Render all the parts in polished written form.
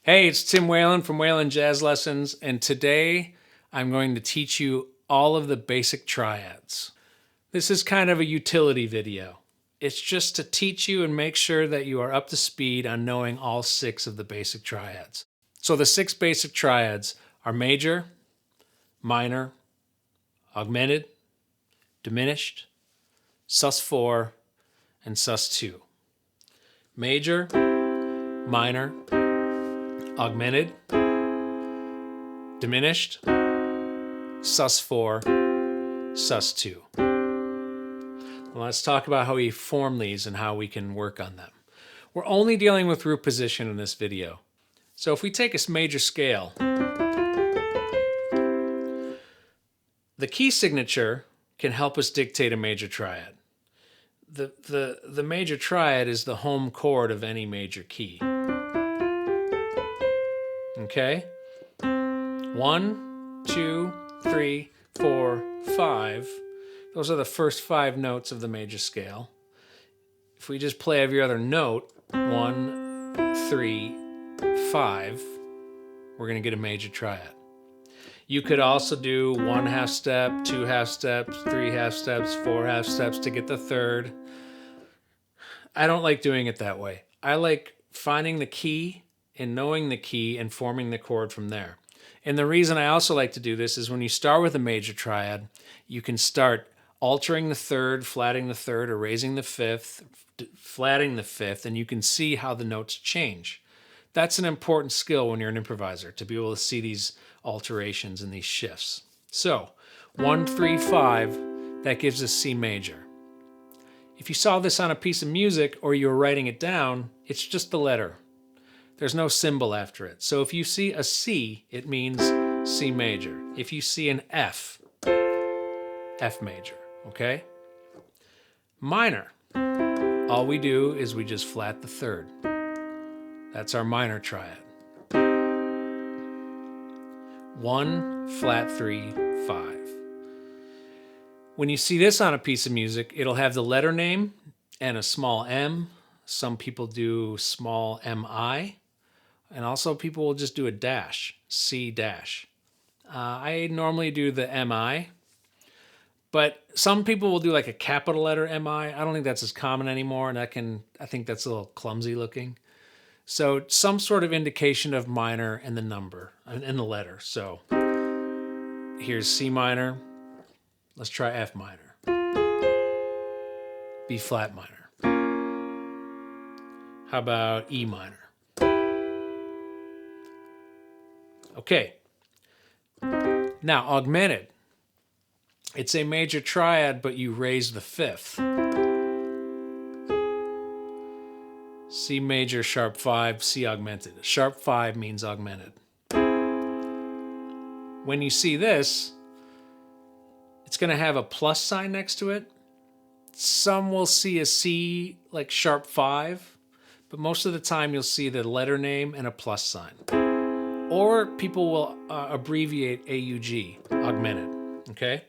Hey, it's Tim Whalen from Whalen Jazz Lessons, and today I'm going to teach you all of the basic triads. This is kind of a utility video. It's just to teach you and make sure that you are up to speed on knowing all 6 of the basic triads. So the 6 basic triads are major, minor, augmented, diminished, sus4, and sus2. Major, minor, augmented, diminished, sus4, sus2. Well, let's talk about how we form these and how we can work on them. We're only dealing with root position in this video. So if we take a major scale, the key signature can help us dictate a major triad. The major triad is the home chord of any major key. Okay? 1, 2, 3, 4, 5. Those are the first 5 notes of the major scale. If we just play every other note, 1, 3, 5, we're going to get a major triad. You could also do 1 half step, 2 half steps, 3 half steps, 4 half steps to get the third. I don't like doing it that way. I like finding the key and knowing the key and forming the chord from there. And the reason I also like to do this is when you start with a major triad, you can start altering the third, flatting the third, or raising the fifth, flatting the fifth, and you can see how the notes change. That's an important skill when you're an improviser, to be able to see these alterations and these shifts. So 1, 3, 5, that gives us C major. If you saw this on a piece of music or you were writing it down, it's just the letter. There's no symbol after it. So if you see a C, it means C major. If you see an F, F major, okay? Minor, all we do is we just flat the third. That's our minor triad. 1, flat 3, 5. When you see this on a piece of music, it'll have the letter name and a small m. Some people do small mi. And also people will just do a dash, C dash. I normally do the MI, but some people will do like a capital letter MI. I don't think that's as common anymore, and I think that's a little clumsy looking. So some sort of indication of minor and the number and the letter. So here's C minor. Let's try F minor. B flat minor. How about E minor? Okay, now augmented. It's a major triad, but you raise the fifth. C major, sharp 5, C augmented. Sharp 5 means augmented. When you see this, it's going to have a plus sign next to it. Some will see a C like sharp 5, but most of the time you'll see the letter name and a plus sign. Or people will abbreviate AUG, augmented, okay?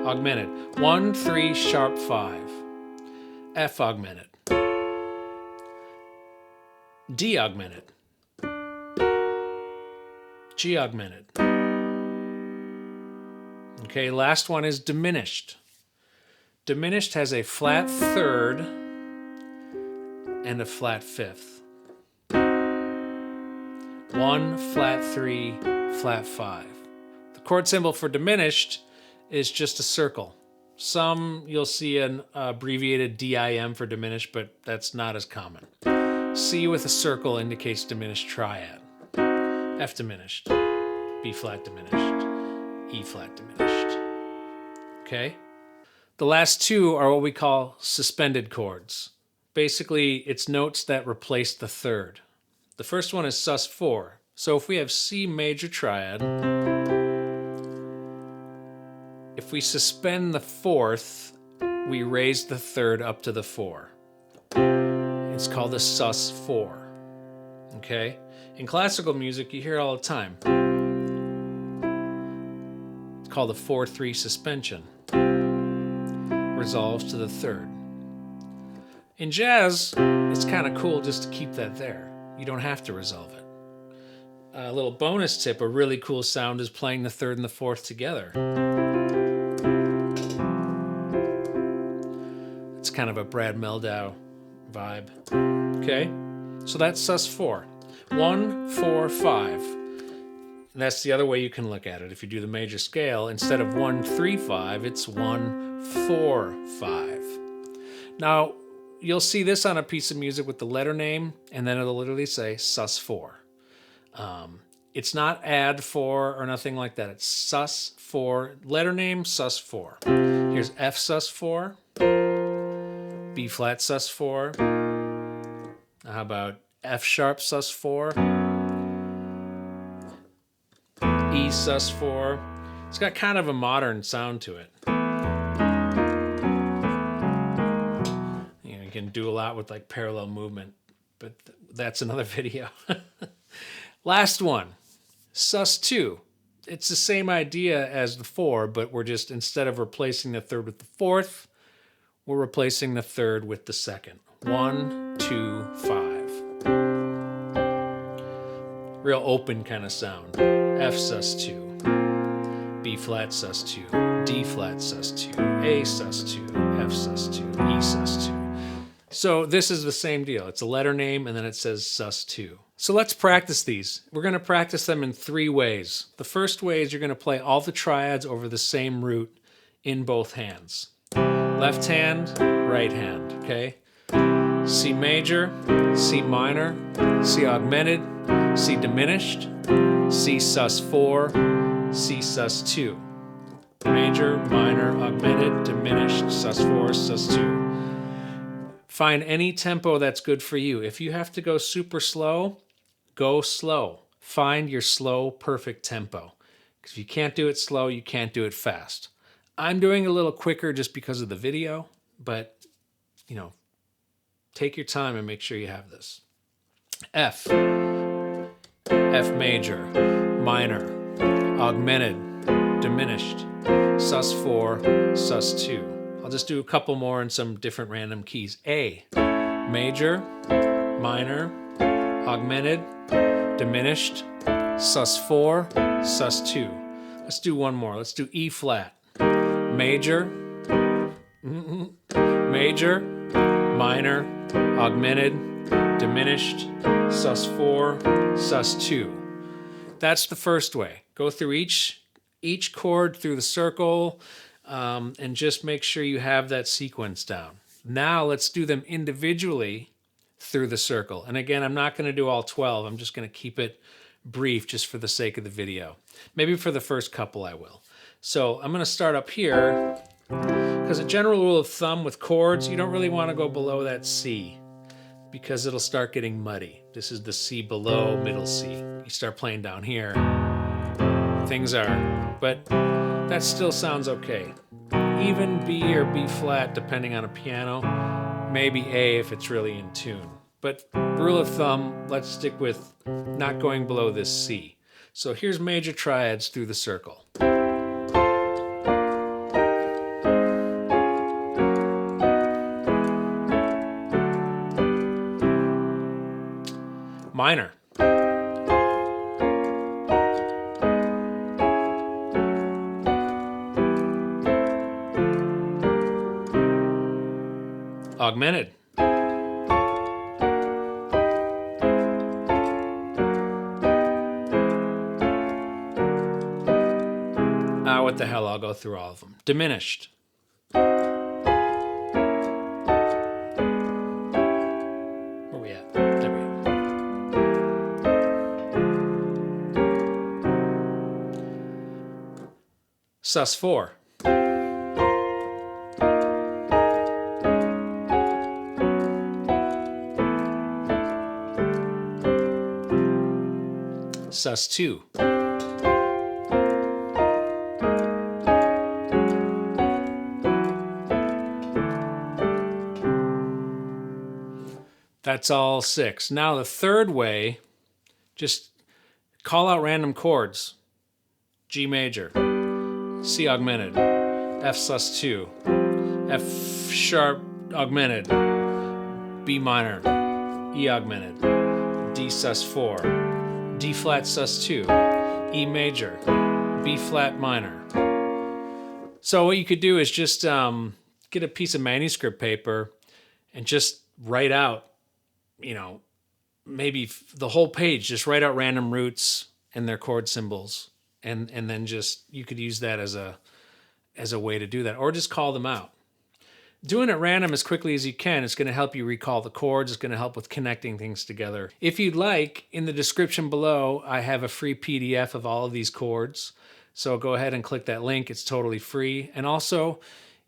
Augmented, 1, 3, sharp 5, F augmented, D augmented, G augmented. Okay, last one is diminished. Diminished has a flat third and a flat fifth. 1, flat 3, flat 5. The chord symbol for diminished is just a circle. Some you'll see an abbreviated DIM for diminished, but that's not as common. C with a circle indicates diminished triad. F diminished, B flat diminished, E flat diminished. Okay? The last 2 are what we call suspended chords. Basically, it's notes that replace the third. The first one is sus4. So if we have C major triad, if we suspend the 4th, we raise the 3rd up to the 4. It's called a sus4. Okay? In classical music, you hear it all the time. It's called a 4-3 suspension. Resolves to the 3rd. In jazz, it's kind of cool just to keep that there. You don't have to resolve it. A little bonus tip, a really cool sound is playing the third and the fourth together. It's kind of a Brad Mehldau vibe. Okay, so that's sus4. 1, 4, 5. And that's the other way you can look at it. If you do the major scale, instead of 1, 3, 5, it's 1, 4, 5. Now, you'll see this on a piece of music with the letter name, and then it'll literally say sus4. It's not add 4 or nothing like that. It's sus4, letter name sus4. Here's F sus4, B flat sus4. How about F sharp sus4, E sus4. It's got kind of a modern sound to it. You can do a lot with like parallel movement, but that's another video. Last one, sus2. It's the same idea as the 4, but we're just, instead of replacing the third with the fourth, we're replacing the third with the second. 1, 2, 5. Real open kind of sound. F sus2, B flat sus2, D flat sus2, A sus2, F sus2, E sus2. So this is the same deal. It's a letter name and then it says sus2. So let's practice these. We're going to practice them in 3 ways. The first way is you're going to play all the triads over the same root in both hands. Left hand, right hand, okay? C major, C minor, C augmented, C diminished, C sus4, C sus2. Major, minor, augmented, diminished, sus4, sus2. Find any tempo that's good for you. If you have to go super slow, go slow. Find your slow, perfect tempo. Because if you can't do it slow, you can't do it fast. I'm doing a little quicker just because of the video, but, you know, take your time and make sure you have this. F. F major, minor, augmented, diminished, sus4, sus2. I'll just do a couple more in some different random keys. A, major, minor, augmented, diminished, sus4, sus2. Let's do one more. Let's do E flat. Major, major, minor, augmented, diminished, sus4, sus2. That's the first way. Go through each chord through the circle, and just make sure you have that sequence down. Now let's do them individually through the circle. And again, I'm not going to do all 12. I'm just going to keep it brief just for the sake of the video. Maybe for the first couple I will. So I'm going to start up here, because a general rule of thumb with chords, you don't really want to go below that C, because it'll start getting muddy. This is the C below middle C. You start playing down here, things are, but that still sounds okay. Even B or B flat, depending on a piano, maybe A if it's really in tune. But rule of thumb, let's stick with not going below this C. So here's major triads through the circle. Minor. Augmented. What the hell, I'll go through all of them. Diminished. Where we at? There we go. Sus4. Sus2. That's all 6. Now the third way, just call out random chords. G major, C augmented, F sus2, F sharp augmented, B minor, E augmented, D sus4, D flat sus2, E major, B flat minor. So what you could do is just get a piece of manuscript paper and just write out, you know, maybe the whole page, just write out random roots and their chord symbols. And then just, you could use that as a way to do that, or just call them out. Doing it random as quickly as you can is going to help you recall the chords. It's going to help with connecting things together. If you'd like, in the description below, I have a free PDF of all of these chords. So go ahead and click that link. It's totally free. And also,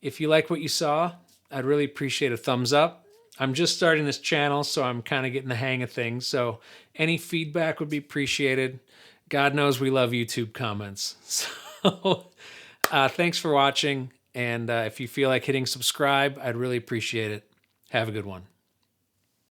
if you like what you saw, I'd really appreciate a thumbs up. I'm just starting this channel, so I'm kind of getting the hang of things. So any feedback would be appreciated. God knows we love YouTube comments. So thanks for watching. And if you feel like hitting subscribe, I'd really appreciate it. Have a good one.